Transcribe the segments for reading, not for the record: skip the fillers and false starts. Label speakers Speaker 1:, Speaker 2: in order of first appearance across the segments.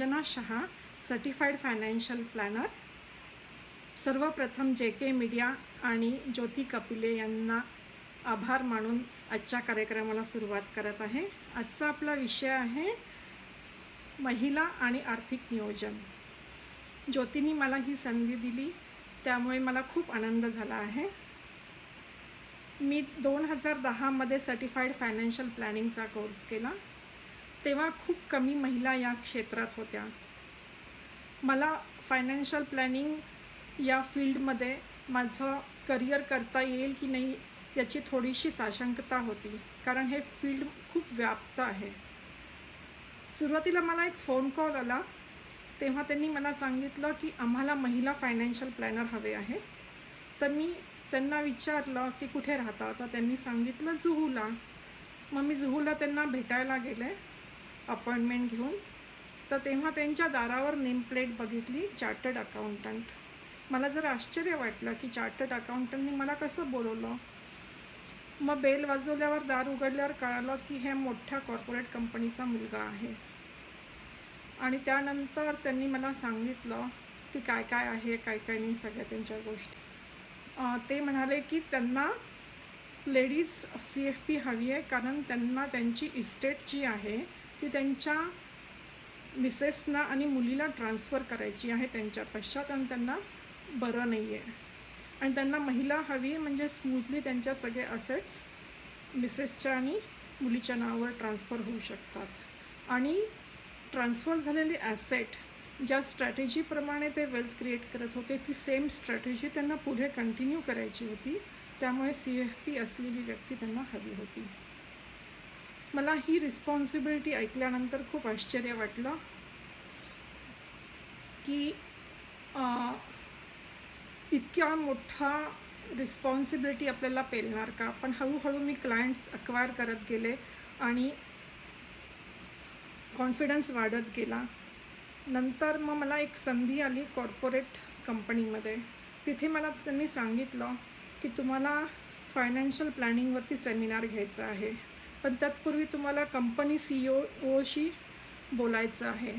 Speaker 1: Anjana Shah, certified financial planner. सर्वप्रथम JK media आणि ज्योती कपिले यांना आभार मानून आजच्या कार्यक्रमाला सुरुवात करत आहे. आजचा आपला विषय आहे महिला आणि आर्थिक नियोजन. ज्योतीनी मला ही संधी दिली त्यामुळे मला खूप आनंद झाला आहे. मी 2010 सर्टिफाईड फायनान्शियल प्लॅनिंगचा कोर्स केला. तेव्हा खूप कमी महिला या क्षेत्रात होत्या. मला फायनान्शियल प्लॅनिंग या फील्डमध्ये माझं करिअर करता येईल की नाही याची थोडीशी साशंकता होती, कारण हे फील्ड खूप व्याप्त आहे. सुरुवातीला मला एक फोन कॉल आला, तेव्हा त्यांनी मला सांगितलं की आम्हाला महिला फायनान्शियल प्लॅनर हवे आहे. तर मी त्यांना विचारलं की कुठे राहता, तर त्यांनी सांगितलं जुहूला. मग मी जुहूला त्यांना भेटायला गेले अपॉइंटमेंट घेऊन. तर तेव्हा त्यांच्या दारावर नेमप्लेट बघितली, चार्टर्ड अकाउंटंट. मला जरा आश्चर्य वाटलं की चार्टर्ड अकाउंटंटनी मला कसं बोलवलं. मग बेल वाजवल्यावर दार उघडल्यावर कळालं की हे मोठ्या कॉर्पोरेट कंपनीचा मुलगा आहे. आणि त्यानंतर त्यांनी मला सांगितलं की काय काय आहे, काय काय नाही, सगळ्या त्यांच्या गोष्टी. ते म्हणाले की त्यांना लेडीज CFP हवी आहे, कारण त्यांना त्यांची इस्टेट जी आहे ती त्यांच्या मिसेसना आणि मुलीला ट्रान्सफर करायची आहे त्यांच्या पश्चात, आणि त्यांना बरं नाही आहे. आणि त्यांना महिला हवी म्हणजे स्मूथली त्यांच्या सगळे असेट्स मिसेसच्या आणि मुलीच्या नावावर ट्रान्सफर होऊ शकतात. आणि ट्रान्सफर झालेली ॲसेट ज्या स्ट्रॅटेजीप्रमाणे ते वेल्थ क्रिएट करत होते ती सेम स्ट्रॅटेजी त्यांना पुढे कंटिन्यू करायची होती. त्यामुळे CFP असलेली व्यक्ती त्यांना हवी होती. मला ही रिस्पॉन्सिबिलिटी ऐकल्यानंतर खूप आश्चर्य वाटलं की इतक्या मोठा रिस्पॉन्सिबिलिटी आपल्याला पेलणार का. पण हळूहळू मी क्लायंट्स अक्वायर करत गेले आणि कॉन्फिडन्स वाढत गेला. नंतर मग मला एक संधी आली कॉर्पोरेट कंपनीमध्ये. तिथे मला त्यांनी सांगितलं की तुम्हाला फायनान्शियल प्लॅनिंगवरती सेमिनार घ्यायचा आहे, पण तत्पूर्वी तुम्हाला कंपनी COOशी बोलायचं आहे.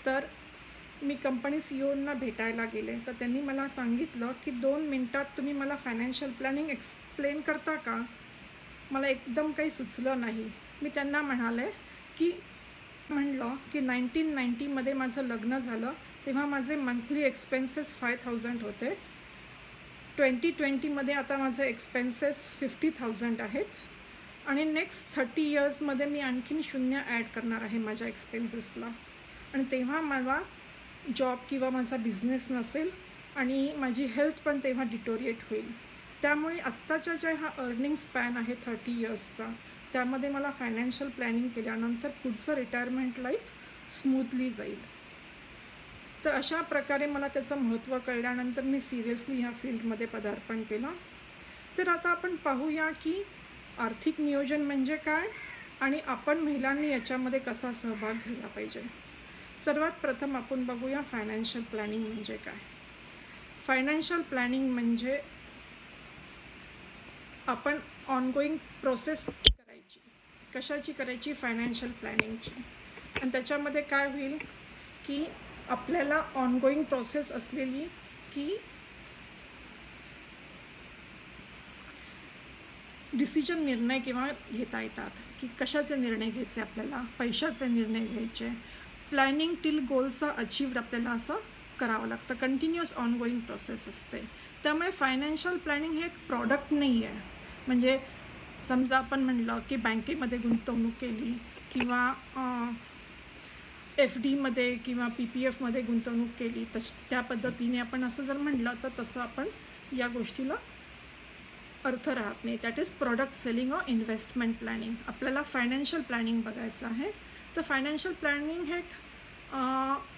Speaker 1: तर मी कंपनी COना भेटायला गेले. तर त्यांनी मला सांगितलं की 2 मिनटात तुम्ही मला फायनान्शियल प्लॅनिंग एक्सप्लेन करता का. मला एकदम काही सुचलं नाही. मी त्यांना म्हणाले की 1990 माझं लग्न झालं, तेव्हा माझे मंथली एक्सपेन्सेस 5000 होते. 2020 आता माझे एक्सपेन्सेस 50,000 आहेत. आणि नेक्स्ट 30 इयर्समध्ये मी आणखीन 0 ॲड करणार आहे माझ्या एक्सपेन्सेसला. आणि तेव्हा मला जॉब किंवा माझा बिझनेस नसेल आणि माझी हेल्थ पण तेव्हा डिटोरिएट होईल. त्यामुळे आत्ताच्या ज्या हा अर्निंग स्पॅन आहे 30 इयर्सचा, त्यामध्ये मला फायनान्शियल प्लॅनिंग केल्यानंतर पुढचं रिटायरमेंट लाईफ स्मूथली जाईल. तर अशा प्रकारे मला त्याचं महत्त्व कळल्यानंतर मी सिरियसली ह्या फील्डमध्ये पदार्पण केलं. तर आता आपण पाहूया की आर्थिक नियोजन म्हणजे काय आणि आपण महिलांनी याच्यामध्ये कसा सहभाग घ्यायला पाहिजे. सर्वात प्रथम आपण बघूया फायनान्शियल प्लॅनिंग म्हणजे काय. फायनान्शियल प्लॅनिंग म्हणजे आपण ऑनगोईंग प्रोसेस करायची. कशाची करायची? फायनान्शियल प्लॅनिंगची. आणि त्याच्यामध्ये काय होईल की आपल्याला ऑनगोईंग प्रोसेस असलेली की डिसिजन निर्णय किंवा घेता येतात की कशाचे निर्णय घ्यायचे, आपल्याला पैशाचे निर्णय घ्यायचे. प्लॅनिंग टिल गोल्सचा अचीव्ड आपल्याला असं करावं लागतं. कंटिन्युअस ऑनगोईंग प्रोसेस असते. त्यामुळे फायनान्शियल प्लॅनिंग हे एक प्रॉडक्ट नाही आहे. म्हणजे समजा आपण म्हणलं की बँकेमध्ये गुंतवणूक केली किंवा FDमध्ये किंवा PPFमध्ये गुंतवणूक केली, त्या पद्धतीने आपण असं जर म्हणलं तर तसं आपण या गोष्टीला अर्थ राहत नाही. That is product selling or investment planning. आपल्याला फायनान्शियल प्लॅनिंग बघायचं आहे. तर फायनान्शियल प्लॅनिंग हे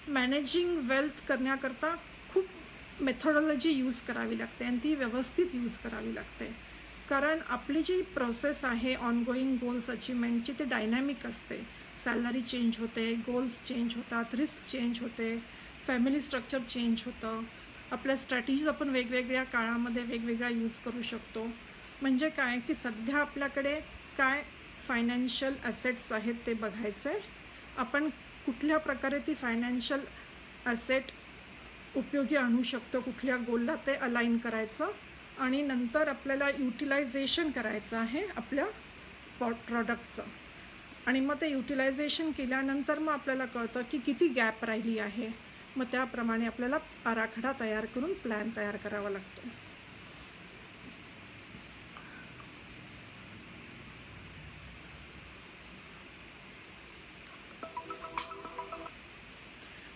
Speaker 1: मॅनेजिंग वेल्थ करण्याकरता खूप मेथॉडॉलॉजी यूज करावी लागते आणि ती व्यवस्थित यूज करावी लागते. कारण आपली जी प्रोसेस आहे ऑनगोईंग गोल्स अचीवमेंटची ते डायनॅमिक असते. सॅलरी चेंज होते, गोल्स चेंज होतात, रिस्क चेंज होते, फॅमिली स्ट्रक्चर चेंज होतं. आपल्या स्ट्रॅटेजीज आपण वेगवेगळ्या काळामध्ये वेगवेगळ्या यूज करू शकतो. म्हणजे काय की सध्या आपल्याकडे काय फायनान्शियल ॲसेट्स आहेत ते बघायचं आहे. आपण कुठल्या प्रकारे ती फायनान्शियल ॲसेट उपयोगी आणू शकतो, कुठल्या गोलला ते अलाइन करायचं आणि नंतर आपल्याला युटिलायझेशन करायचं आहे आपल्या प्रॉडक्टचं. आणि मग ते युटिलायझेशन केल्यानंतर मग आपल्याला कळतं की किती गॅप राहिली आहे. मग त्याप्रमाणे आपल्याला आराखडा तयार करून प्लॅन तयार करावा लागतो.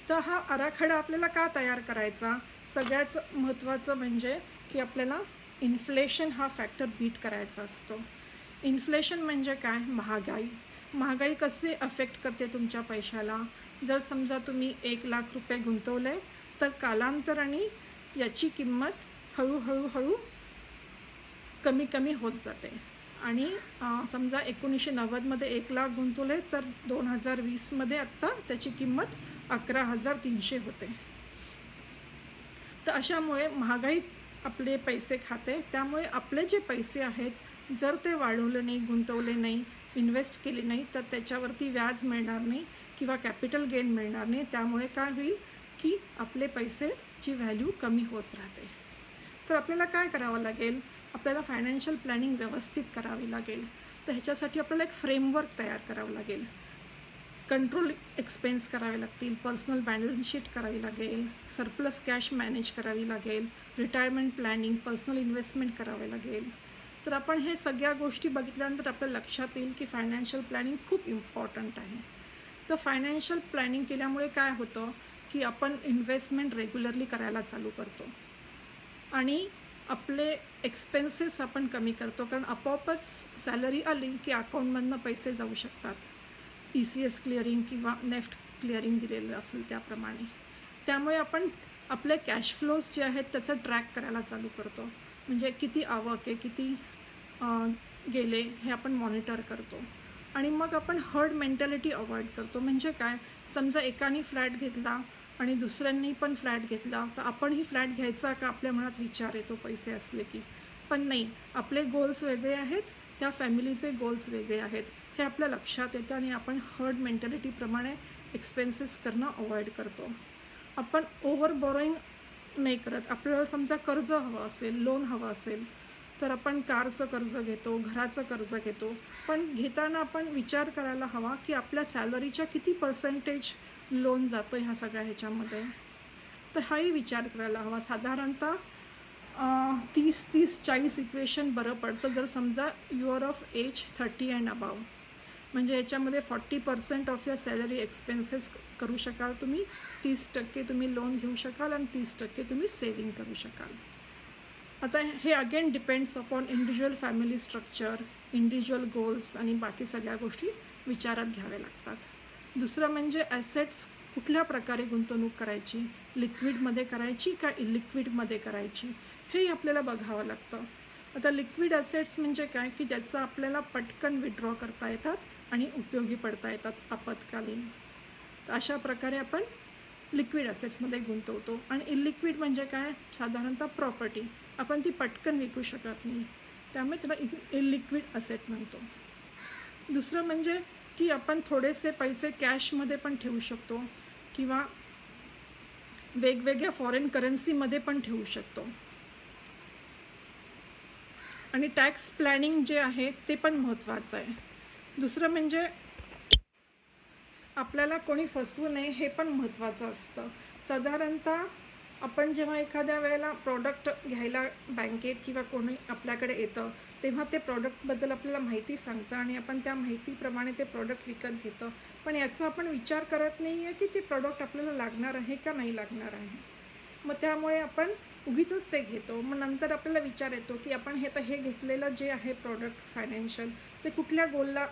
Speaker 1: तर हा आराखडा आपल्याला का तयार करायचा? सगळ्यात महत्त्वाचं म्हणजे की आपल्याला इन्फ्लेशन हा फॅक्टर बीट करायचा असतो. इन्फ्लेशन म्हणजे काय? महागाई. महागाई कसे अफेक्ट करते तुमच्या पैशाला? जर समजा तुम्ही 1 लाख रुपये गुंतवले तर कालांतराने याची किंमत हळूहळू कमी कमी होत जाते. आणि समजा 1990मध्ये 1 लाख गुंतवले तर 2020मध्ये आत्ता त्याची किंमत 11,300 होते. तर अशामुळे महागाई आपले पैसे खाते. त्यामुळे आपले जे पैसे आहेत जर ते वाढवले नाही, गुंतवले नाही, इन्व्हेस्ट केले नाही तर त्याच्यावरती व्याज मिळणार नाही किंवा कॅपिटल गेन मिळणार नाही. त्यामुळे काय होईल की आपले पैसेची व्हॅल्यू कमी होत राहते. तर आपल्याला काय करावं लागेल? आपल्याला फायनान्शियल प्लॅनिंग व्यवस्थित करावी लागेल. तर ह्याच्यासाठी आपल्याला एक फ्रेमवर्क तयार करावं लागेल. कंट्रोल एक्सपेन्स करावे लागतील, पर्सनल बॅलन्स शीट करावी लागेल, सरप्लस कॅश मॅनेज करावी लागेल, रिटायरमेंट प्लॅनिंग, पर्सनल इन्व्हेस्टमेंट करावे लागेल. तर आपण हे सगळ्या गोष्टी बघितल्यानंतर आपल्या लक्षात येईल की फायनान्शियल प्लॅनिंग खूप इम्पॉर्टंट आहे. तर फायनान्शियल प्लॅनिंग केल्यामुळे काय होतं की आपण इन्व्हेस्टमेंट रेग्युलरली करायला चालू करतो आणि आपले एक्सपेन्सेस आपण कमी करतो. कारण आपोआपच सॅलरी आली की अकाउंटमधनं पैसे जाऊ शकतात, ECS क्लिअरिंग किंवा नेफ्ट क्लिअरिंग दिलेलं असेल त्याप्रमाणे. त्यामुळे आपण आपले कॅश फ्लोज जे आहेत त्याचं ट्रॅक करायला चालू करतो. म्हणजे किती आवक आहे, किती गेले हे आपण मॉनिटर करतो. आणि मग आपण हर्ड मेंटॅलिटी अवॉइड करतो. म्हणजे काय? समजा एकाने फ्लॅट घेतला आणि दुसऱ्यांनी पण फ्लॅट घेतला तर आपणही फ्लॅट घ्यायचा का? आपल्या मनात विचार येतो पैसे असले की. पण नाही, आपले गोल्स वेगळे आहेत, त्या फॅमिलीचे गोल्स वेगळे आहेत हे आपल्या लक्षात येतं आणि आपण हर्ड मेंटॅलिटीप्रमाणे एक्सपेन्सेस करणं अवॉइड करतो. आपण ओव्हर बॉरोईंग नाही करत. आपल्याला समजा कर्ज हवं असेल, लोन हवं असेल तर आपण कारचं कर्ज घेतो, घराचं कर्ज घेतो. पण घेताना आपण विचार करायला हवा की आपल्या सॅलरीच्या किती पर्सेंटेज लोन जातं ह्या सगळ्या ह्याच्यामध्ये. तर हाही विचार करायला हवा. साधारणतः 30-30-40 इक्वेशन बरं पडतं जर समजा you are of age 30 and above. म्हणजे याच्यामध्ये 40% ऑफ युअर सॅलरी एक्सपेन्सेस करू शकाल तुम्ही, 30% तुम्ही लोन घेऊ शकाल आणि 30% तुम्ही सेविंग करू शकाल. आता हे again depends upon individual family structure, individual goals आणि बाकी सगळ्या गोष्टी विचारात घ्याव्या लागतात. दुसरं म्हणजे ॲसेट्स कुठल्या प्रकारे गुंतवणूक करायची, लिक्विडमध्ये करायची का इलिक्विडमध्ये करायची हेही आपल्याला बघावं लागतं. आता लिक्विड ॲसेट्स म्हणजे काय की ज्याचं आपल्याला पटकन विड्रॉ करता येतात आणि उपयोगी पडता येतात आपत्कालीन. तर अशा प्रकारे आपण लिक्विड ॲसेट्समध्ये गुंतवतो. आणि इलिक्विड म्हणजे काय? साधारणतः प्रॉपर्टी आपण ती पटकन विकू शकत नाही, त्यामुळे त्याला इलिक्विड ॲसेट म्हणतो. दुसरं म्हणजे की आपण थोडेसे पैसे कॅशमध्ये पण ठेवू शकतो किंवा वेगवेगळ्या फॉरेन करन्सीमध्ये पण ठेवू शकतो. आणि टॅक्स प्लॅनिंग जे आहे ते पण महत्त्वाचं आहे. दुसरं म्हणजे आपल्याला कोणी फसवू नये हे पण महत्त्वाचं असतं. साधारणतः आपण जेव्हा एखाद्या वेळेला प्रॉडक्ट घ्यायला बँकेत किंवा कोणी आपल्याकडे येतं तेव्हा ते प्रॉडक्टबद्दल आपल्याला माहिती सांगतं आणि आपण त्या माहितीप्रमाणे ते प्रॉडक्ट विकत घेतो. पण याचा आपण विचार करत नाही आहे की ते प्रॉडक्ट आपल्याला लागणार आहे का नाही लागणार आहे. मग त्यामुळे आपण उगीचच ते घेतो. मग नंतर आपल्याला विचार येतो की आपण हे घेतलेलं जे आहे प्रॉडक्ट फायनान्शियल ते कुठल्या गोलला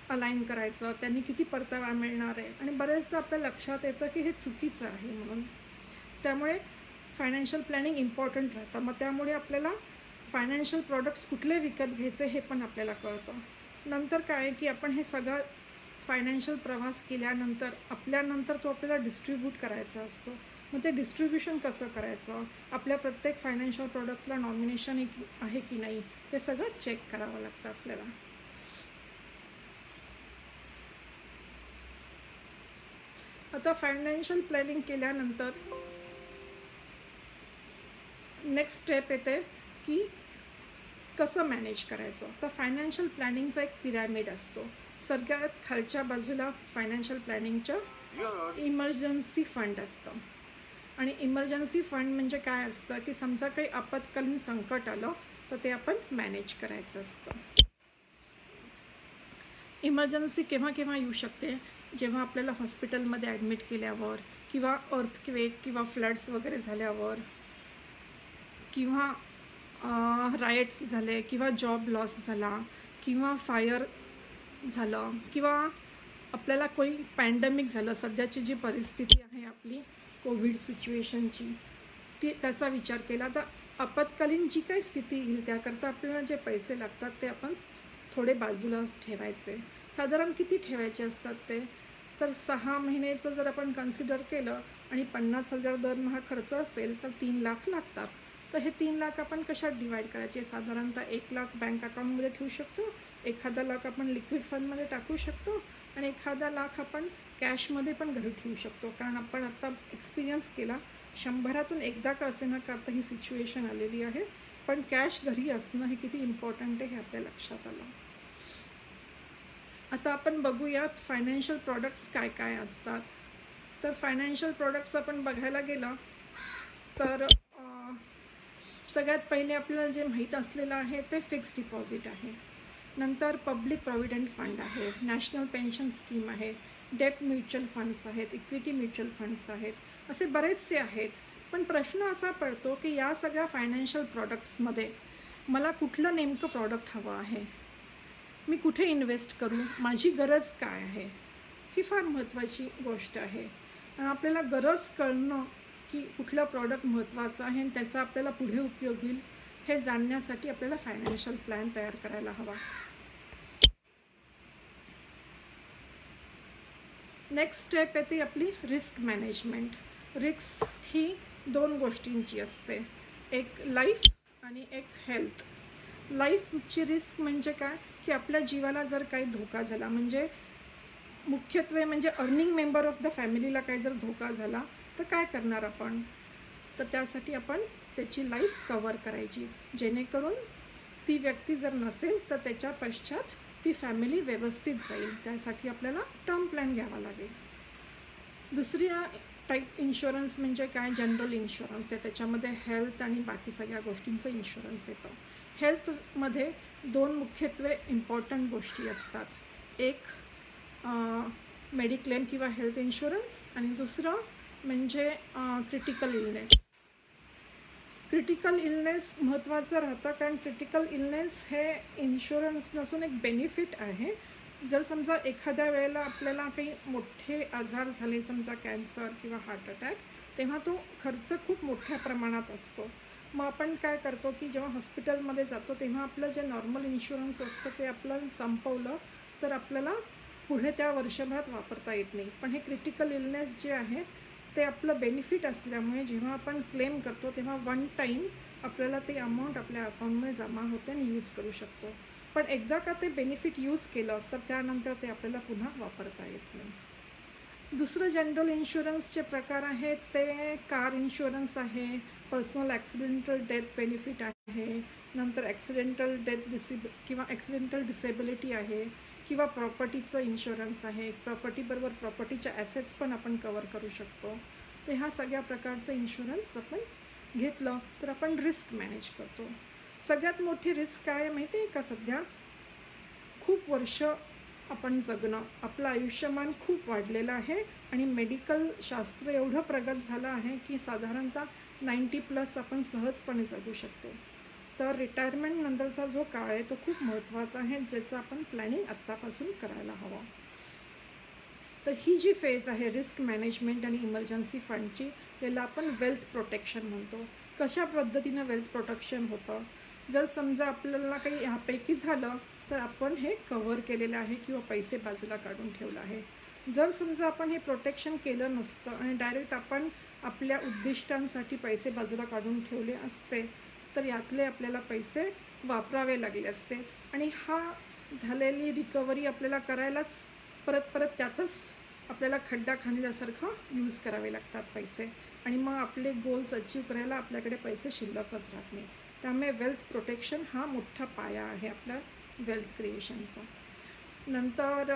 Speaker 1: अलाइन करायचं, त्यांनी किती परतावा मिळणार आहे. आणि बरेचदा आपल्या लक्षात येतं की हे चुकीचं आहे म्हणून. त्यामुळे फायनान्शियल प्लॅनिंग इम्पॉर्टंट राहतं. मग त्यामुळे आपल्याला फायनान्शियल प्रॉडक्ट्स कुठले विकत घ्यायचे हे पण आपल्याला कळतं. नंतर काय की आपण हे सगळं फायनान्शियल प्रवास केल्यानंतर आपल्यानंतर तो आपल्याला डिस्ट्रीब्यूट करायचा असतो. मग ते डिस्ट्रीब्युशन कसं करायचं, आपल्या प्रत्येक फायनान्शियल प्रॉडक्टला नॉमिनेशन आहे की नाही ते सगळं चेक करावं लागतं आपल्याला. आता फायनान्शियल प्लॅनिंग केल्यानंतर नेक्स्ट स्टेप येते की कसं मॅनेज करायचं. तर फायनान्शियल प्लॅनिंगचा एक पिरॅमिड असतो. सगळ्यात खालच्या बाजूला फायनान्शियल प्लॅनिंगचं इमर्जन्सी फंड असतं. आणि इमर्जन्सी फंड म्हणजे काय असतं की समजा काही आपत्कालीन संकट आलं तर ते आपण मॅनेज करायचं असतं. इमर्जन्सी केव्हा केव्हा येऊ शकते, जेव्हा आपल्याला हॉस्पिटलमध्ये ॲडमिट केल्यावर, किंवा अर्थक्वेक किंवा फ्लड्स वगैरे झाल्यावर, किंवा रायट्स झाले, किंवा जॉब लॉस झाला, किंवा फायर झालं, किंवा आपल्याला कोणी पॅन्डेमिक झालं. सध्याची जी परिस्थिती आहे आपली कोविड सिच्युएशनची, त्याचा विचार केला तर आपत्कालीन जी काही स्थिती येईल त्याकरता आपल्याला जे पैसे लागतात ते आपण थोडे बाजूला ठेवायचे. साधारण किती ठेवायचे असतात ते, तर 6 महिन्याचं जर आपण कन्सिडर केलं आणि 50,000 दरमहा खर्च असेल तर 3 लाख लागतात. तर हे 3 लाख आपण कशात डिवाईड करायचे, साधारणतः 1 लाख बँक अकाउंटमध्ये ठेवू शकतो, 1 लाख आपण लिक्विड फंडमध्ये टाकू शकतो, आणि 1 लाख आपण कॅशमध्ये पण घरी ठेवू शकतो. कारण आपण आता एक्सपिरियन्स केला, 100तून एकदा का असे न करता ही सिच्युएशन आलेली आहे, पण कॅश घरी असणं हे किती इम्पॉर्टंट आहे हे आपल्या लक्षात आलं. आता आपण बघूयात फायनान्शियल प्रॉडक्ट्स काय काय असतात. तर फायनान्शियल प्रॉडक्ट्स आपण बघायला गेलं तर सगळ्यात पहिले आपल्याला जे माहीत असलेलं आहे ते फिक्स्ड डिपॉझिट आहे. नंतर पब्लिक प्रॉव्हिडंट फंड आहे, नॅशनल पेन्शन स्कीम आहे, डेट म्युच्युअल फंड्स आहेत, इक्विटी म्युच्युअल फंड्स आहेत, असे बरेचसे आहेत. पण प्रश्न असा पडतो की या सगळ्या फायनान्शियल प्रॉडक्ट्समध्ये मला कुठलं नेमकं प्रॉडक्ट हवं आहे, मी कुठे इन्व्हेस्ट करू, माझी गरज काय आहे, ही फार महत्त्वाची गोष्ट आहे. आणि आपल्याला गरज कळणं की कुठलं प्रॉडक्ट महत्त्वाचं आहे आणि त्याचा आपल्याला पुढे उपयोग होईल हे जाणण्यासाठी आपल्याला फायनान्शियल प्लॅन तयार करायला हवा. नेक्स्ट स्टेप येते आपली रिस्क मॅनेजमेंट. रिस्क ही 2 गोष्टींची असते, एक लाईफ आणि एक हेल्थ. लाईफची रिस्क म्हणजे काय की आपल्या जीवाला जर काही धोका झाला, म्हणजे मुख्यत्वे म्हणजे अर्निंग मेंबर ऑफ द फॅमिलीला काही जर धोका झाला तर काय करणार आपण, तर त्यासाठी आपण त्याची लाईफ कवर करायची, जेणेकरून ती व्यक्ती जर नसेल तर त्याच्या पश्चात ती फॅमिली व्यवस्थित जाईल. त्यासाठी आपल्याला टर्म प्लॅन घ्यावा लागेल. दुसरी टाईप इन्शुरन्स म्हणजे काय, जनरल इन्शुरन्स आहे. त्याच्यामध्ये हेल्थ आणि बाकी सगळ्या गोष्टींचं इन्शुरन्स येतं. हेल्थमध्ये 2 मुख्यत्वे इम्पॉर्टंट गोष्टी असतात, एक मेडिक्लेम किंवा हेल्थ इन्शुरन्स, आणि दुसरं म्हणजे क्रिटिकल इलनेस. क्रिटिकल इलनेस महत्त्वाचं राहतं, कारण क्रिटिकल इलनेस हे इन्शुरन्स नसून एक बेनिफिट आहे. जर समजा एखाद्या वेळेला आपल्याला काही मोठे आजार झाले, समजा कॅन्सर किंवा हार्ट अटॅक, तेव्हा तो खर्च खूप मोठ्या प्रमाणात असतो. मग आपण काय करतो की जेव्हा हॉस्पिटलमध्ये जातो तेव्हा आपलं जे नॉर्मल इन्शुरन्स असतं ते आपलं संपवलं तर आपल्याला पुढे त्या वर्षभरात वापरता येत नाही. पण हे क्रिटिकल इलनेस जे आहे ते आपलं बेनिफिट असल्यामुळे जेव्हा आपण क्लेम करतो तेव्हा 1 टाईम आपल्याला ते अमाऊंट आपल्या अकाउंटमध्ये जमा होते आणि यूज करू शकतो. पण एकदा का ते बेनिफिट यूज केलं तर त्यानंतर ते आपल्याला पुन्हा वापरता येत नाही. दुसरं जनरल इन्शुरन्सचे प्रकार आहेत ते कार इन्शुरन्स आहे, पर्सनल ॲक्सिडेंटल डेथ बेनिफिट आहे, नंतर ॲक्सिडेंटल डेथ किंवा ॲक्सिडेंटल डिसेबिलिटी आहे, किंवा प्रॉपर्टीचं इन्शुरन्स आहे. प्रॉपर्टीबरोबर प्रॉपर्टीच्या ॲसेट्स पण आपण कवर करू शकतो. तर ह्या सगळ्या प्रकारचं इन्शुरन्स आपण घेतलं तर आपण रिस्क मॅनेज करतो. सगळ्यात मोठी रिस्क काय माहिती आहे का, सध्या खूप वर्ष आपण जगणं, आपलं आयुष्यमान खूप वाढलेलं आहे आणि मेडिकल शास्त्र एवढं प्रगत झालं आहे की साधारणतः 90+ आपण सहजपणे जगू शकतो. तर रिटायरमेंट नंतरचा जो काळ आहे तो खूप महत्त्वाचा आहे, ज्याचं आपण प्लॅनिंग आत्तापासून करायला हवं. तर ही जी फेज आहे रिस्क मॅनेजमेंट आणि इमर्जन्सी फंडची, याला आपण वेल्थ प्रोटेक्शन म्हणतो. कशा पद्धतीनं वेल्थ प्रोटेक्शन होतं, जर समजा आपल्याला काही ह्यापैकी झालं तर आपण हे कव्हर केलेलं आहे किंवा पैसे बाजूला काढून ठेवलं आहे. जर समजा आपण हे प्रोटेक्शन केलं नसतं आणि डायरेक्ट आपण आपल्या उद्दिष्टांसाठी पैसे बाजूला काढून ठेवले असते तर यातले आपल्याला पैसे वापरावे लागले असते आणि हा झालेली रिकव्हरी आपल्याला करायलाच परत त्यातच आपल्याला खड्डा खांदल्यासारखं यूज करावे लागतात पैसे, आणि मग आपले गोल्स अचीव करायला आपल्याकडे पैसे शिल्लकच राहत नाही. त्यामुळे वेल्थ प्रोटेक्शन हा मोठा पाया आहे आपल्या वेल्थ क्रिएशनचा. नंतर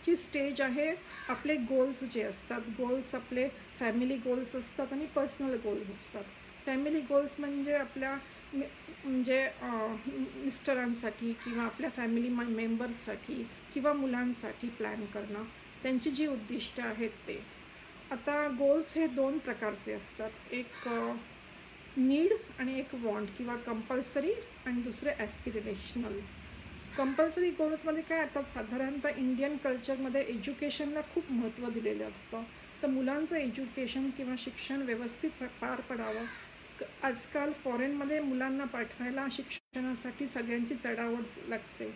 Speaker 1: ची स्टेज आहे आपले गोल्स जे असतात. गोल्स आपले फॅमिली गोल्स असतात आणि पर्सनल गोल्स असतात. फॅमिली गोल्स म्हणजे आपल्या म्हणजे मिस्टरांसाठी किंवा आपल्या फॅमिली मेंबर्ससाठी किंवा मुलांसाठी प्लॅन करणं, त्यांची जी उद्दिष्ट आहेत ते. आता गोल्स हे 2 प्रकारचे असतात. एक नीड आणि एक वॉन्ट किंवा कंपल्सरी, आणि दुसरे ॲस्पिरेशनल. कंपल्सरी गोल्समध्ये काय, आता साधारणतः इंडियन कल्चरमध्ये एज्युकेशनला खूप महत्त्व दिलेलं असतं. तर मुलांचं एज्युकेशन किंवा शिक्षण व्यवस्थित पार पडावं. आजकाल फॉरेनमध्ये मुलांना पाठवायला शिक्षणासाठी सगळ्यांची चढाओढ लागते.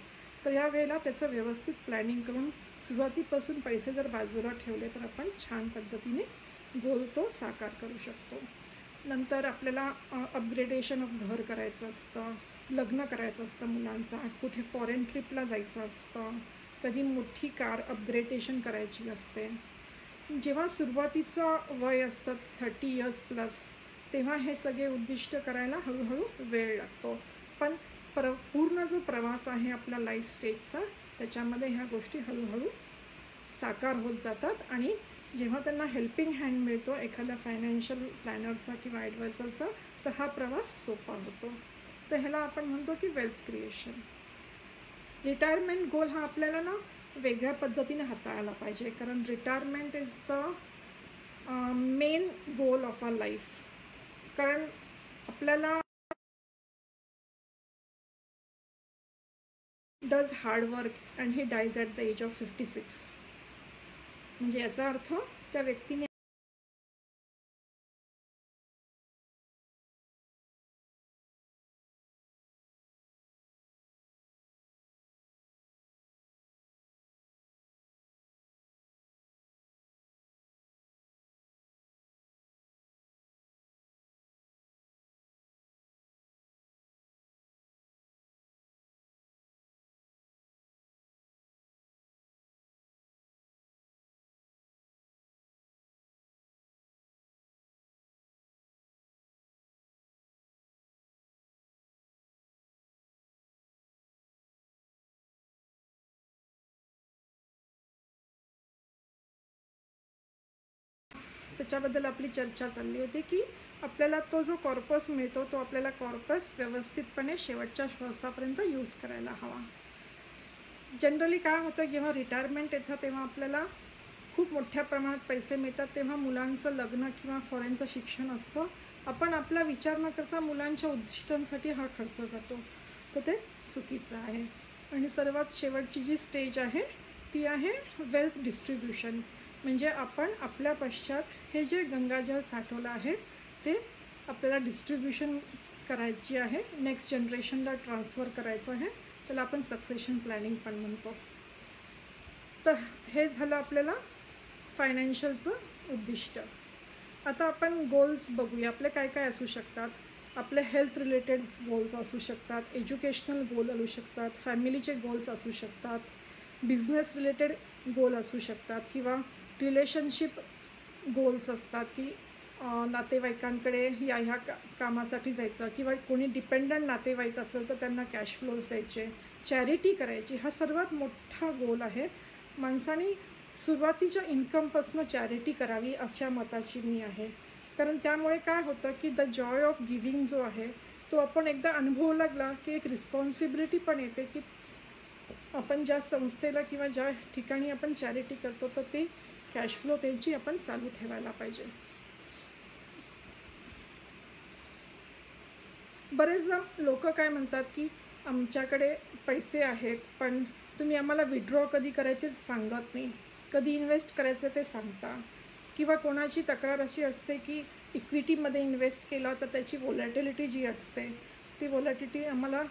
Speaker 1: तर यावेळेला त्याचं व्यवस्थित प्लॅनिंग करून सुरुवातीपासून पैसे जर बाजूला ठेवले तर आपण छान पद्धतीने गोल तो साकार करू शकतो. नंतर आपल्याला अपग्रेडेशन ऑफ घर करायचं असतं, लग्न करायचं असतं मुलांचा, कुठे फॉरेन ट्रिपला जायचं असतं, कधी मोठी कार अपग्रेडेशन करायची असते. जेव्हा सुरुवातीचं वय असतं 30 इयर्स प्लस, तेव्हा हे सगळे उद्दिष्ट करायला हळूहळू वेळ लागतो. पण पूर्ण जो प्रवास आहे आपल्या लाईफ स्टेजचा, त्याच्यामध्ये ह्या गोष्टी हळूहळू साकार होत जातात. आणि जेव्हा त्यांना हेल्पिंग हँड मिळतो एखाद्या फायनान्शियल प्लॅनरचा किंवा ॲडवायझरचा, तर हा प्रवास सोपा होतो. तर ह्याला आपण म्हणतो की वेल्थ क्रिएशन. रिटायरमेंट गोल हा आपल्याला ना वेगळ्या पद्धतीने हाताळायला पाहिजे, कारण retirement is the main goal of our life. कारण आपल्याला does hard work and he dies at the age of 56. म्हणजे याचा अर्थ त्या व्यक्तीने त्याच्याबद्दल आपली चर्चा चालली होती की आपल्याला तो जो कॉर्पस मिळतो तो आपल्याला कॉर्पस व्यवस्थितपणे शेवटच्या श्वासापर्यंत यूज करायला हवा. जनरली काय होतं, जेव्हा रिटायरमेंट येतं तेव्हा आपल्याला खूप मोठ्या प्रमाणात पैसे मिळतात, तेव्हा मुलांचं लग्न किंवा फॉरेनचं शिक्षण असतं. आपण आपला विचार न करता मुलांच्या उद्दिष्टांसाठी हा खर्च करतो, तर ते चुकीचं आहे. आणि सर्वात शेवटची जी स्टेज आहे ती आहे वेल्थ डिस्ट्रीब्युशन. म्हणजे आपण आपल्या पश्चात हे जे गंगाजल साठवलं आहे ते आपल्याला डिस्ट्रीब्युशन करायची आहे, नेक्स्ट जनरेशनला ट्रान्सफर करायचं आहे. त्याला आपण सक्सेशन प्लॅनिंग पण म्हणतो. तर हे झालं आपल्याला फायनान्शियलचं उद्दिष्ट. आता आपण गोल्स बघूया. आपले काय काय असू शकतात. आपले हेल्थ रिलेटेड गोल्स असू शकतात, एज्युकेशनल गोल असू शकतात, फॅमिलीचे गोल्स असू शकतात, बिझनेस रिलेटेड गोल असू शकतात, किंवा रिलेशनशिप गोल्स असतात की नातेवाईकांकडे ह्या कामासाठी जायचं, किंवा कोणी डिपेंडंट नातेवाईक असेल तर त्यांना कॅश फ्लोज द्यायचे, चॅरिटी करायची. हा सर्वात मोठा गोल आहे. माणसाने सुरुवातीच्या इन्कमपासून चॅरिटी करावी अशा मताची मी आहे. कारण त्यामुळे काय होतं की द जॉय ऑफ गिव्हिंग जो आहे तो आपण एकदा अनुभवू लागला की एक रिस्पॉन्सिबिलिटी पण येते की आपण ज्या संस्थेला किंवा ज्या ठिकाणी आपण चॅरिटी करतो तर ते कॅश फ्लो त्यांची आपण चालू ठेवायला पाहिजे. बरेचदा लोक काय म्हणतात की आमच्याकडे पैसे आहेत पण तुम्ही आम्हाला विड्रॉ कधी करायचे सांगत नाही, कधी इन्व्हेस्ट करायचं ते सांगता. किंवा कोणाची तक्रार अशी असते की इक्विटीमध्ये इन्व्हेस्ट केला तर त्याची व्हॉलॅटिलिटी जी असते ती व्हॉलॅटिलिटी आम्हाला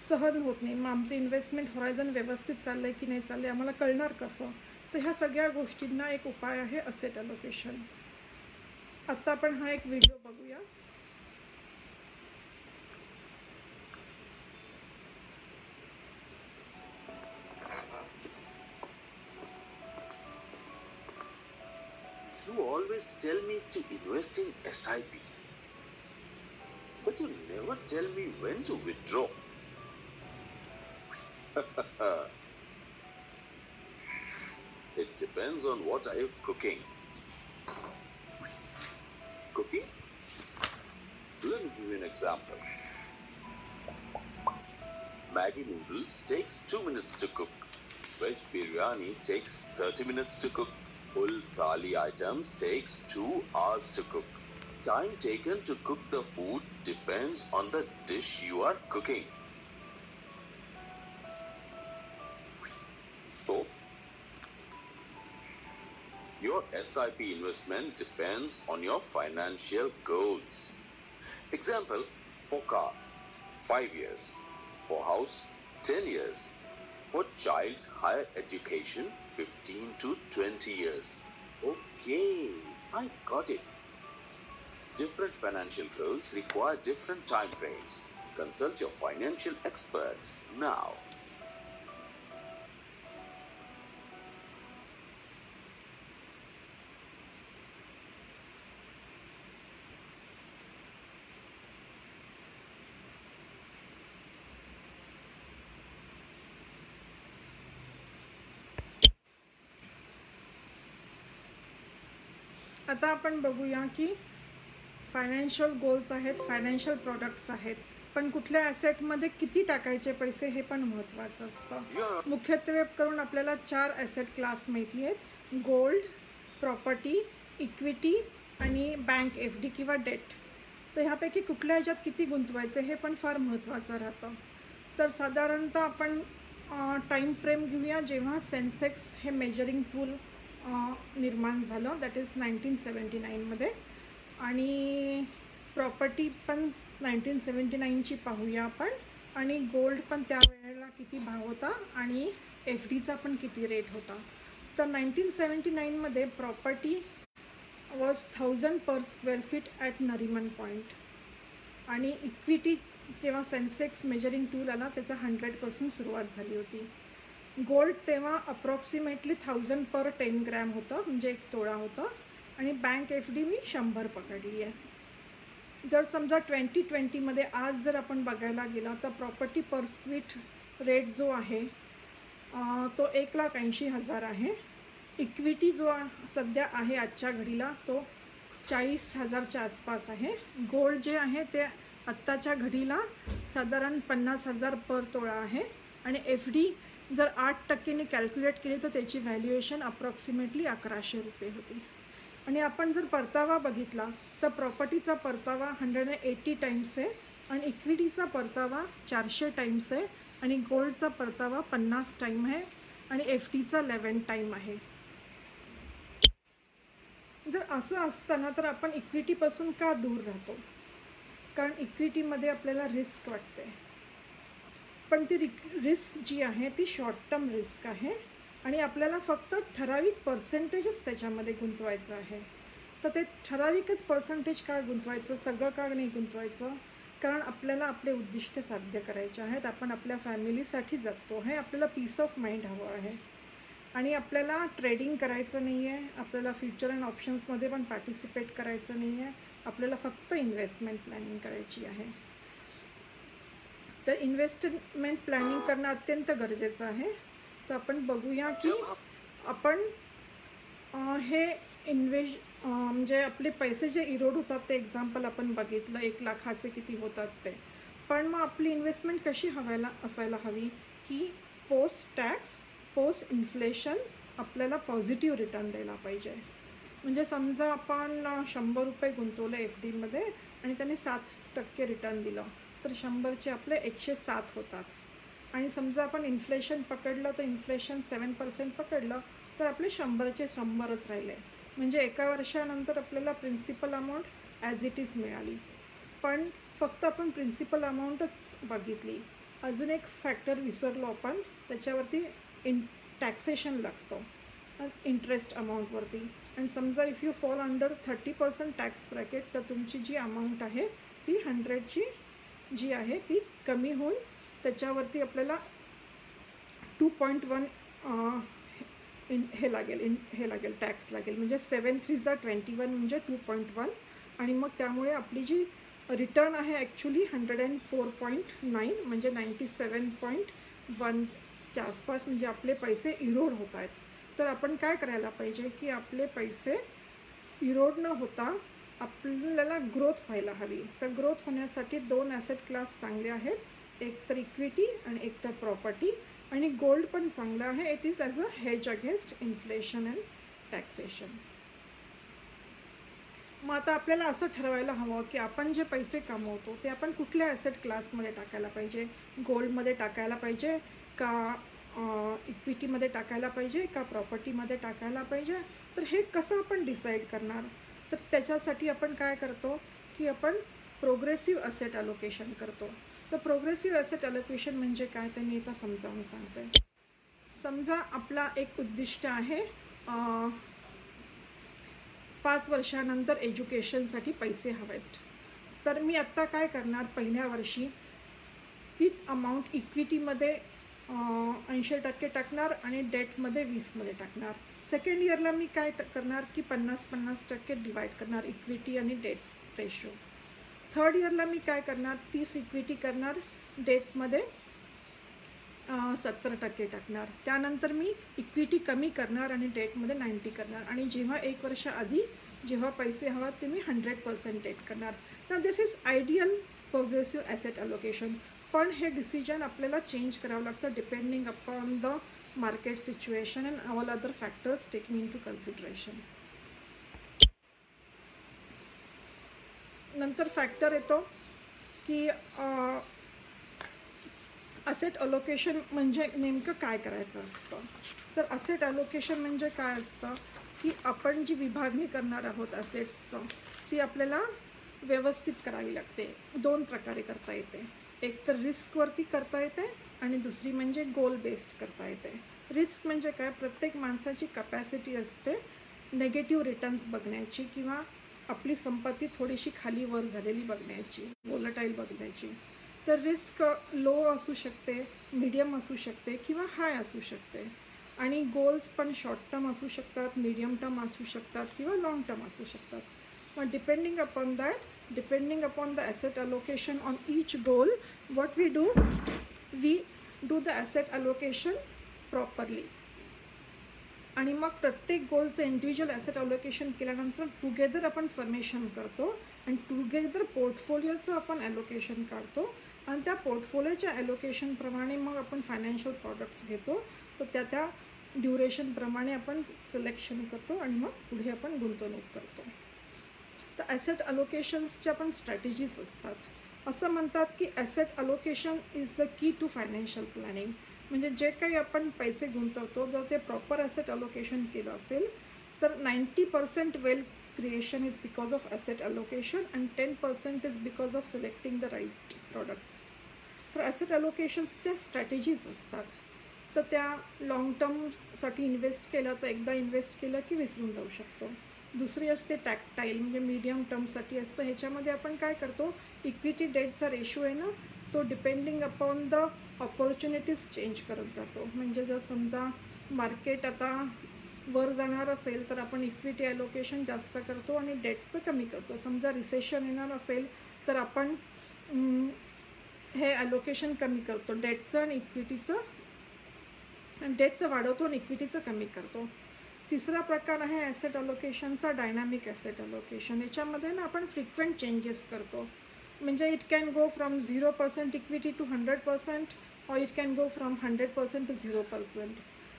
Speaker 1: सहन होत नाही, मग आमचं इन्व्हेस्टमेंट होरायझन व्यवस्थित चाललं आहे की नाही चाललं आहे आम्हाला कळणार कसं. तर ह्या सगळ्या गोष्टींना एक उपाय आहे असेट अलोकेशन. आत्ता आपण हा एक व्हिडिओ बघूया.
Speaker 2: You always tell me to invest in SIP, but you never tell me when to withdraw. It depends on what are you cooking. Cooking? Let me give you an example. Maggi noodles takes 2 minutes to cook. Veg biryani takes 30 minutes to cook. Full thali items takes 2 hours to cook. Time taken to cook the food depends on the dish you are cooking. So, your SIP investment depends on your financial goals. Example, for car, 5 years. For house, 10 years. For child's higher education, 15 to 20 years. Okay, I got it. Different financial goals require different time frames. Consult your financial expert now.
Speaker 1: आता आपण बघूया की financial goals आहेत, financial products आहेत, पण कुठल्या ॲसेटमध्ये किती टाकायचे पैसे हे पण महत्त्वाचं असतं. मुख्यत्वे करून आपल्याला 4 ॲसेट क्लास माहिती आहेत: गोल्ड, प्रॉपर्टी, इक्विटी आणि बँक FD किंवा डेट. तर ह्यापैकी कुठल्या ह्याच्यात किती गुंतवायचे हे पण फार महत्त्वाचं राहतं. तर साधारणतः आपण टाईम फ्रेम घेऊया जेव्हा सेन्सेक्स हे मेजरिंग टूल निर्माण झालं, दॅट इज 1979मध्ये. आणि प्रॉपर्टी पण 1979ची पाहूया आपण, आणि गोल्ड पण त्यावेळेला किती भाव होता आणि FDचा पण किती रेट होता. तर 1979मध्ये property was 1000 per square feet at Nariman Point, आणि इक्विटी जेव्हा सेन्सेक्स मेजरिंग टूल आला त्याचा 100पासून सुरुवात झाली होती. गोल्ड तेव्हा अप्रॉक्सिमेटली 1000 पर 10 ग्रॅम होतं, म्हणजे 1 तोळा होतं, आणि बँक FD मी 100 पकडली आहे. जर समजा 2020मध्ये आज जर आपण बघायला गेला तर प्रॉपर्टी पर स्क्वेअर रेट जो आहे तो 1,80,000 आहे. इक्विटी जो सध्या आहे आजच्या घडीला तो 40,000च्या आसपास आहे. गोल्ड जे आहे ते आत्ताच्या घडीला साधारण 50,000 पर तोळा आहे, आणि FD जर 8% कॅल्क्युलेट केली तर त्याची व्हॅल्युएशन अप्रॉक्सिमेटली 1100 रुपये होती. आणि आपण जर परतावा बघितला तर प्रॉपर्टीचा परतावा 180 टाइम्स आहे, आणि इक्विटीचा परतावा 400 टाइम्स आहे, आणि गोल्डचा परतावा 50 टाइम आहे, आणि FDचा 11 टाइम आहे. जर असं असताना तर आपण इक्विटीपासून का दूर राहतो? कारण इक्विटीमध्ये आपल्याला रिस्क वाटते, पण ती रिस्क जी आहे ती शॉर्ट टर्म रिस्क आहे, आणि आपल्याला फक्त ठराविक पर्सेंटेजच त्याच्यामध्ये गुंतवायचं आहे. तर ते ठराविकच पर्सेंटेज का गुंतवायचं, सगळं का नाही गुंतवायचं? कारण आपल्याला आपले उद्दिष्ट साध्य करायचे आहेत. आपण आपल्या फॅमिलीसाठी जगतो आहे, आपल्याला पीस ऑफ माइंड हवं आहे, आणि आपल्याला ट्रेडिंग करायचं नाही आहे, आपल्याला फ्युचर अँड ऑप्शन्समध्ये पण पार्टिसिपेट करायचं नाही आहे, आपल्याला फक्त इन्व्हेस्टमेंट प्लॅनिंग करायची आहे. तर इन्व्हेस्टमेंट प्लॅनिंग करणं अत्यंत गरजेचं आहे. तर आपण बघूया की आपण हे म्हणजे आपले पैसे जे इरोड होतात ते एक्झाम्पल आपण बघितलं, 1 लाखाचे किती होतात ते. पण मग आपली इन्व्हेस्टमेंट कशी असायला हवी की पोस्ट टॅक्स, पोस्ट इन्फ्लेशन आपल्याला पॉझिटिव्ह रिटर्न द्यायला पाहिजे. म्हणजे समजा आपण 100 रुपये गुंतवले FDमध्ये आणि त्याने 7% रिटर्न दिलं, तर 100चे आपले 107 होतात. आणि समजा आपण इन्फ्लेशन पकडलं तर इन्फ्लेशन 7% पकडलं तर आपले 100चे 100च राहिले. म्हणजे एका वर्षानंतर आपल्याला principal amount as it is मिळाली, पण फक्त आपण प्रिन्सिपल अमाऊंटच बघितली. अजून एक फॅक्टर विसरलो आपण, त्याच्यावरती टॅक्सेशन लागतो इंटरेस्ट अमाऊंटवरती. आणि समजा if you fall under 30% tax bracket, तर तुमची जी अमाऊंट आहे ती 100ची जी आहे ती कमी होऊन त्याच्यावरती आपल्याला 2.1 हे लागेल टॅक्स लागेल. म्हणजे 7 3 21 म्हणजे 2.1 आणि मग त्यामुळे आपली जी रिटर्न आहे ॲक्च्युली 104.9 म्हणजे 97.1च्या आसपास, म्हणजे आपले पैसे इरोड होत आहेत. तर आपण काय करायला पाहिजे की आपले पैसे इरोड न होता आपल्याला ग्रोथ व्हायला हवी. तर ग्रोथ होण्यासाठी 2 ॲसेट क्लास चांगले आहेत, एक तर इक्विटी आणि एक तर प्रॉपर्टी. आणि गोल्ड पण चांगलं आहे. It is as a hedge against inflation and taxation. मग आता आपल्याला असं ठरवायला हवं की आपण जे पैसे कमवतो ते आपण कुठल्या ॲसेट क्लासमध्ये टाकायला पाहिजे. गोल्डमध्ये टाकायला पाहिजे का इक्विटीमध्ये टाकायला पाहिजे का प्रॉपर्टीमध्ये टाकायला पाहिजे. तर हे कसं आपण डिसाईड करणार. तर त्याच्यासाठी आपण काय करतो की आपण प्रोग्रेसिव्ह ॲसेट अलोकेशन करतो. तर प्रोग्रेसिव्ह ॲसेट अलोकेशन म्हणजे काय ते मी आता समजावून सांगते. समजा आपला एक उद्दिष्ट आहे 5 वर्षानंतर एज्युकेशनसाठी पैसे हवेत. तर मी आत्ता काय करणार, पहिल्या वर्षी ती अमाऊंट इक्विटीमध्ये 80% टाकणार आणि डेटमध्ये 20मध्ये टाकणार. सेकंड इयरला मी काय करणार की 50-50% डिवाईड करणार इक्विटी आणि डेट रेशो. थर्ड इयरला मी काय करणार, 30 इक्विटी करणार, डेटमध्ये 70% टाकणार. त्यानंतर मी इक्विटी कमी करणार आणि डेटमध्ये 90 करणार. आणि जेव्हा 1 वर्ष आधी जेव्हा पैसे हवा ते मी 100% डेट करणार. ना this is ideal progressive asset allocation. पण हे डिसिजन आपल्याला चेंज करावं लागतं depending upon the market situation and all other factors taking into consideration. नंतर फॅक्टर येतो की ॲसेट अलोकेशन म्हणजे नेमकं काय करायचं असतं. तर ॲसेट अलोकेशन म्हणजे काय असतं की आपण जी विभागणी करणार आहोत ॲसेट्सचं ती आपल्याला व्यवस्थित करावी लागते. 2 प्रकारे करता येते. एक तर रिस्कवरती करता येते आणि दुसरी म्हणजे गोल बेस्ड करता येते. रिस्क म्हणजे काय, प्रत्येक माणसाची कपॅसिटी असते नेगेटिव्ह रिटर्न्स बघण्याची किंवा आपली संपत्ती थोडीशी खाली वर झालेली बघण्याची, वोलटाईल बघण्याची. तर रिस्क लो असू शकते, मीडियम असू शकते किंवा हाय असू शकते. आणि गोल्स पण शॉर्ट टर्म असू शकतात, मीडियम टर्म असू शकतात किंवा लाँग टर्म असू शकतात. मग depending upon that, depending upon the asset allocation on each goal, what we do the asset allocation properly. आणि मग प्रत्येक गोलचं इंडिव्हिज्युअल ॲसेट अलोकेशन केल्यानंतर टुगेदर आपण समेशन करतो आणि टुगेदर पोर्टफोलिओचं आपण ॲलोकेशन काढतो आणि त्या पोर्टफोलिओच्या ॲलोकेशनप्रमाणे मग आपण फायनान्शियल प्रॉडक्ट्स घेतो. तर त्या ड्युरेशनप्रमाणे आपण सिलेक्शन करतो आणि मग पुढे आपण गुंतवणूक करतो. तर ॲसेट अलोकेशन्सच्या पण स्ट्रॅटेजीज असतात. असं म्हणतात की asset allocation is the key to financial planning. म्हणजे जे काही आपण पैसे गुंतवतो जर ते प्रॉपर ॲसेट अलोकेशन केलं असेल तर 90% wealth creation is because of asset allocation and 10% is because of selecting the right products. तर ॲसेट अलोकेशन्सच्या स्ट्रॅटेजीज असतात. तर त्या लाँग टर्मसाठी इन्व्हेस्ट केलं तर एकदा इन्व्हेस्ट केलं की विसरून जाऊ शकतो. दुसरी असते टॅक्टाईल म्हणजे मीडियम टर्मसाठी असतं. ह्याच्यामध्ये आपण काय करतो, इक्विटी डेटचा रेशो आहे ना तो depending upon the opportunities change करत जातो. म्हणजे जर समजा मार्केट आता वर जाणार असेल तर आपण इक्विटी ॲलोकेशन जास्त करतो आणि डेटचं कमी करतो. समजा रिसेशन येणार असेल तर आपण हे ॲलोकेशन कमी करतो, डेटचं आणि इक्विटीचं, डेटचं वाढवतो आणि इक्विटीचं कमी करतो. तिसरा प्रकार आहे ॲसेट अलोकेशनचा डायनॅमिक ॲसेट अलोकेशन. याच्यामध्ये ना आपण फ्रिक्वेंट चेंजेस करतो. म्हणजे it can go from 0% equity to 100% or it can go from 100% to 0%.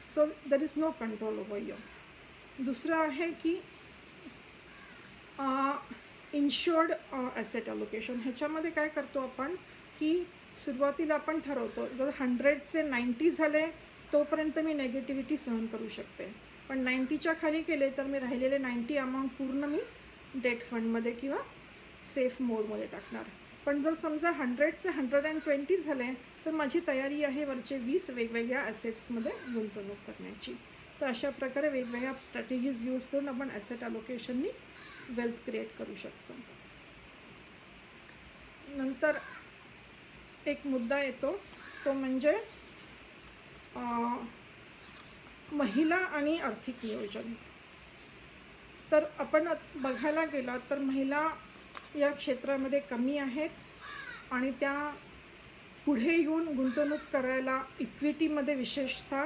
Speaker 1: So there is no control over here. दुसरं आहे की इन्शुअर्ड ॲसेट अलोकेशन. ह्याच्यामध्ये काय करतो आपण की सुरुवातीला आपण ठरवतो जर 100चे 90 झाले तोपर्यंत मी नेगेटिव्हिटी सहन करू शकते, पण 90च्या खाली केले तर मी राहिलेले 90 अमाऊंट पूर्ण मी डेट फंडमध्ये किंवा सेफ मोडमध्ये टाकणार. पण जर समजा 100चे 120 झाले तर माझी तयारी आहे वरचे 20 वेगवेगळ्या ॲसेट्समध्ये गुंतवणूक करण्याची. तर अशा प्रकारे वेगवेगळ्या स्ट्रॅटेजीज यूज करून आपण ॲसेट अलोकेशननी वेल्थ क्रिएट करू शकतो. नंतर एक मुद्दा येतो तो म्हणजे महिला आणि आर्थिक नियोजन. तर आपण बघायला गेलं तर महिला या क्षेत्रामध्ये कमी आहेत आणि त्या पुढे येऊन गुंतवणूक करायला इक्विटीमध्ये विशेषतः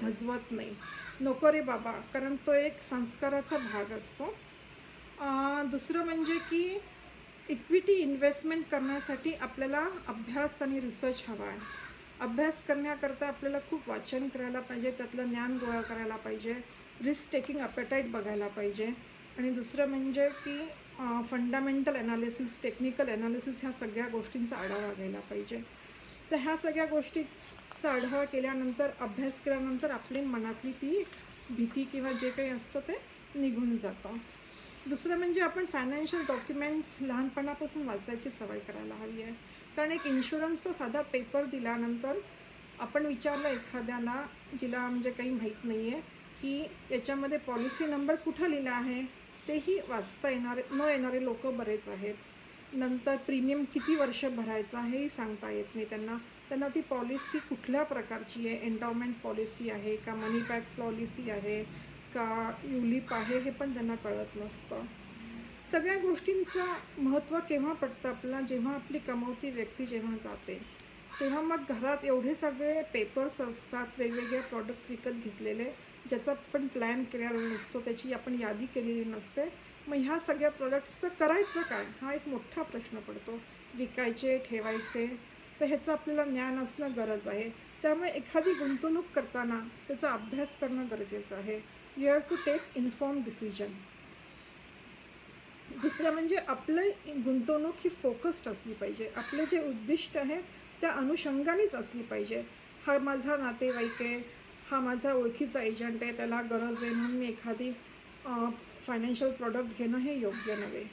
Speaker 1: धजवत नाही. नको रे बाबा, कारण तो एक संस्काराचा भाग असतो. दुसरं म्हणजे की इक्विटी इन्व्हेस्टमेंट करण्यासाठी आपल्याला अभ्यास आणि रिसर्च हवा आहे. अभ्यास करण्याकरता आपल्याला खूप वाचन करायला पाहिजे, त्यातलं ज्ञान गोळा करायला पाहिजे, रिस्क टेकिंग अपेटाईट बघायला पाहिजे. आणि दुसरं म्हणजे की फंडामेंटल ॲनालिसिस, टेक्निकल ॲनालिसिस ह्या सगळ्या गोष्टींचा आढावा घ्यायला पाहिजे. तर ह्या सगळ्या गोष्टीचा आढावा केल्यानंतर, अभ्यास केल्यानंतर आपली मनातली ती भीती किंवा जे काही असतं ते निघून जातं. दुसरं म्हणजे आपण फायनान्शियल डॉक्युमेंट्स लहानपणापासून वाचायची सवय करायला हवी आहे. कारण एक इन्शुरन्सचा साधा पेपर दिल्यानंतर आपण विचारलं एखाद्याला जिला म्हणजे काही माहीत नाही आहे की याच्यामध्ये पॉलिसी नंबर कुठं लिहिला आहे, तेही वाचता येणारे लोक बरेच आहेत. नंतर प्रीमियम किती वर्ष भरायचं हेही सांगता येत नाही त्यांना ती पॉलिसी कुठल्या प्रकारची आहे, एंडॉवमेंट पॉलिसी आहे का, मनी बॅक पॉलिसी आहे का, युलिप आहे, हे पण त्यांना कळत नसतं. सगळ्या गोष्टींचं महत्त्व केव्हा पडतं आपल्याला, जेव्हा आपली कमवती व्यक्ती जेव्हा जाते तेव्हा. मग घरात एवढे सगळे पेपर्स असतात, वेगवेगळे प्रॉडक्ट्स विकत घेतलेले, ज्याचा आपण प्लॅन केलेला नसतो, त्याची आपण यादी केलेली नसते. मग ह्या सगळ्या प्रोडक्ट्सचं करायचं काय, हा एक मोठा प्रश्न पडतो. विकायचे, ठेवायचे, तर ह्याचं आपल्याला ज्ञान असणं गरज आहे. त्यामुळे एखादी गुंतवणूक करताना त्याचा अभ्यास करणं गरजेचं आहे. You have to take inform decision. दुसरं म्हणजे आपलं गुंतवणूक ही फोकस्ड असली पाहिजे. आपले जे उद्दिष्ट आहे त्या अनुषंगानेच असली पाहिजे. हा माझा नातेवाईक आहे, हा माझा ओळखीचा एजंट आहे, त्याला गरज आहे म्हणून मी एखादी फायनान्शियल प्रॉडक्ट घेणं हे योग्य नव्हे.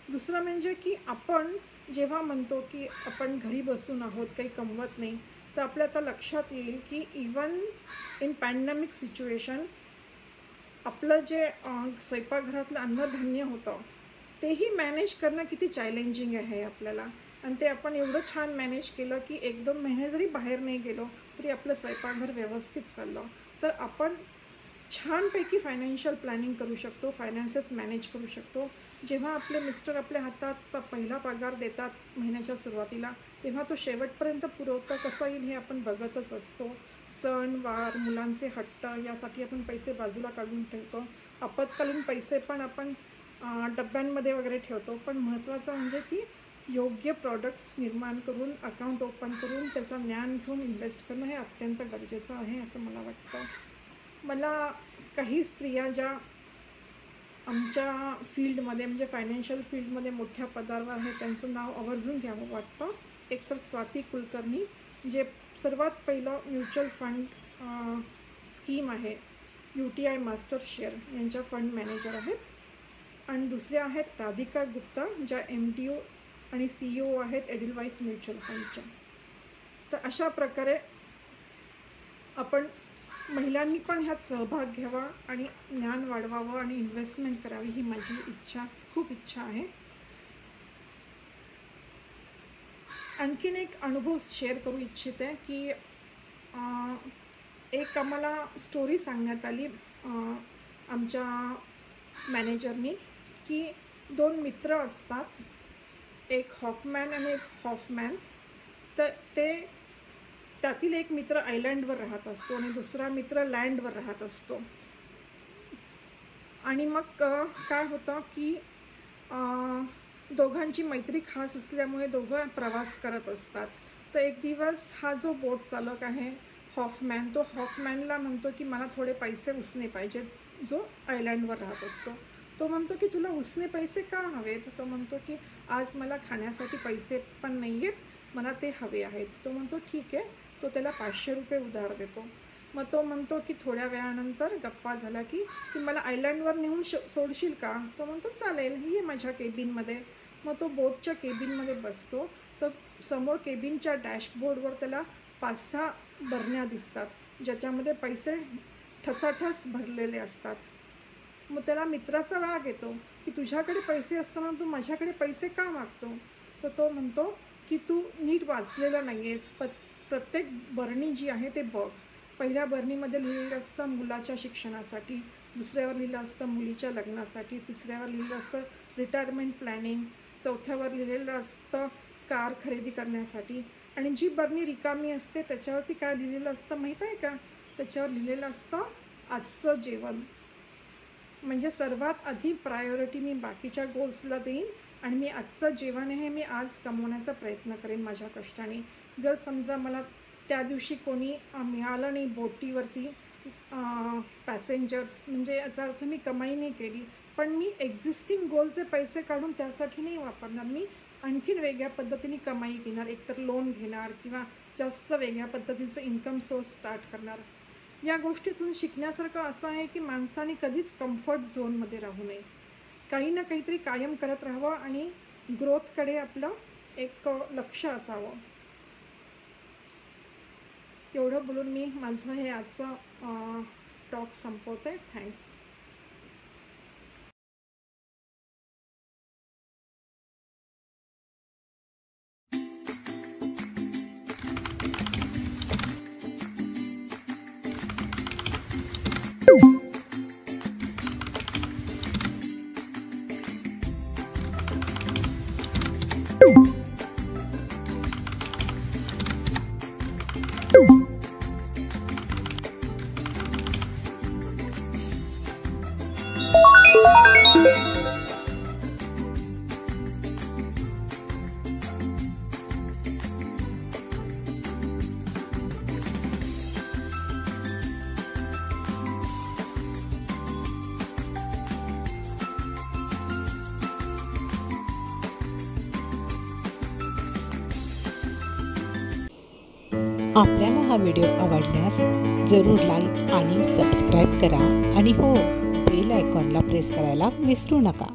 Speaker 1: दुसरं म्हणजे की आपण जेव्हा म्हणतो की आपण घरी बसून आहोत, काही कमवत नाही, तर आपल्या आता लक्षात येईल की इवन इन पॅन्डेमिक सिच्युएशन आपलं जे स्वयंपाकघरातलं अन्नधान्य होतं तेही मॅनेज करणं किती चॅलेंजिंग आहे आपल्याला. आणि ते आपण एवढं छान मॅनेज केलं की 1-2 महिने जरी बाहेर नाही गेलो तरी आपलं स्वयंपाकघर व्यवस्थित चाललं. तर आपण छानपैकी फायनान्शियल प्लॅनिंग करू शकतो, फायनान्सेस मॅनेज करू शकतो. जेव्हा आपले मिस्टर आपल्या हातात पहिला पगार देतात महिन्याच्या सुरुवातीला, तेव्हा तो शेवटपर्यंत पुरवता कसा येईल हे आपण बघतच असतो. सण वार, मुलांचे हट्ट यासाठी आपण पैसे बाजूला काढून ठेवतो. आपत्कालीन पैसे पण आपण डब्यांमध्ये वगैरे ठेवतो. पण महत्त्वाचं म्हणजे की योग्य प्रॉडक्ट्स निर्माण करून, अकाउंट ओपन करून त्याचं ज्ञान घेऊन इन्व्हेस्ट करणं हे अत्यंत गरजेचं आहे असं मला वाटतं. मला काही स्त्रिया ज्या आमच्या फील्डमध्ये म्हणजे फायनान्शियल फील्डमध्ये मोठ्या पदावर आहेत त्यांचं नाव आवर्जून घ्यावं वाटतं. एकतर स्वाती कुलकर्णी, जे सर्वात पहिलं म्युच्युअल फंड स्कीम आहे UTI मास्टर शेअर यांच्या फंड मॅनेजर आहेत. आणि दुसऱ्या आहेत राधिका गुप्ता, ज्या MDO आणि CEO आहेत एडिलवाईस म्युच्युअल फंडच्या. तर अशा प्रकारे आपण महिलांनी पण ह्यात सहभाग घ्यावा आणि ज्ञान वाढवावं आणि इन्व्हेस्टमेंट करावी ही माझी खूप इच्छा आहे. आणखीन एक अनुभव शेअर करू इच्छिते की एक आम्हाला स्टोरी सांगण्यात आली आमच्या मॅनेजरनी की 2 मित्र असतात, एक हॉकमॅन आणि एक हॉफमॅन. तर त्यातील एक मित्र आयलँडवर राहत असतो आणि दुसरा मित्र लँडवर राहत असतो. आणि मग काय होतं की दोघांची मैत्री खास असल्यामुळे दोघं प्रवास करत असतात. तर एक दिवस हा जो बोट चालक आहे हॉफमॅन, तो हॉकमॅनला म्हणतो की मला थोडे पैसे उसने पाहिजेत, जो आयलँडवर राहत असतो. तो म्हणतो की तुला उसने पैसे का हवेत? तो म्हणतो की आज मला खाण्यासाठी पैसे पण नाही आहेत, मला ते हवे आहेत. तो म्हणतो ठीक आहे. तो त्याला 500 रुपये उधार देतो. मग तो म्हणतो की थोड्या वेळानंतर गप्पा झाला की मला आयलँडवर नेऊन सोडशील का? तो म्हणतो चालेल, ये माझ्या केबिनमध्ये. मग तो बोटच्या केबिनमध्ये बसतो. तर समोर केबिनच्या डॅशबोर्डवर त्याला 5-6 बरण्या दिसतात ज्याच्यामध्ये पैसे ठसाठस भरलेले असतात. मग त्याला मित्राचा राग येतो की तुझ्याकडे पैसे असताना तू माझ्याकडे पैसे का मागतो? तर तो म्हणतो की तू नीट वाचलेलं नाही आहेस, प्रत्येक बरणी जी आहे ते बघ. पहिल्या बरणीमध्ये लिहिलेलं असतं मुलाच्या शिक्षणासाठी, दुसऱ्यावर लिहिलं असतं मुलीच्या लग्नासाठी, तिसऱ्यावर लिहिलं असतं रिटायरमेंट प्लॅनिंग, चौथ्यावर लिहिलेलं असतं कार खरेदी करण्यासाठी. आणि जी बरणी रिकामी असते त्याच्यावरती काय लिहिलेलं असतं माहीत आहे का? त्याच्यावर लिहिलेलं असतं आजचं जेवण. म्हणजे सर्वात आधी प्रायोरिटी मी बाकीच्या गोल्सला देईन आणि मी आजचं जेवण हे मी आज कमवण्याचा प्रयत्न करेन माझ्या कष्टाने. जर समजा मला त्या दिवशी कोणी मिळालं नाही बोटीवरती पॅसेंजर्स, म्हणजे याचा अर्थ मी कमाई नाही केली, पण मी एक्झिस्टिंग गोलचे पैसे काढून त्यासाठी नाही वापरणार. मी आणखीन वेगळ्या पद्धतीने कमाई घेणार, एकतर लोन घेणार किंवा जास्त वेगळ्या पद्धतीचं इन्कम सोर्स स्टार्ट करणार. या गोष्टीतून शिकण्यासारखं असं आहे की माणसाने कधीच कम्फर्ट झोनमध्ये राहू नये. काही ना काहीतरी कायम करत राहावं आणि ग्रोथकडे आपलं एक लक्ष असावं. एवढं बोलून मी माझं हे आजचं टॉक संपवते. थँक्स.
Speaker 3: आपल्याला हा व्हिडिओ आवडल्यास जरूर लाईक आणि सबस्क्राईब करा आणि हो, बेल आयकॉनला प्रेस करायला विसरू नका.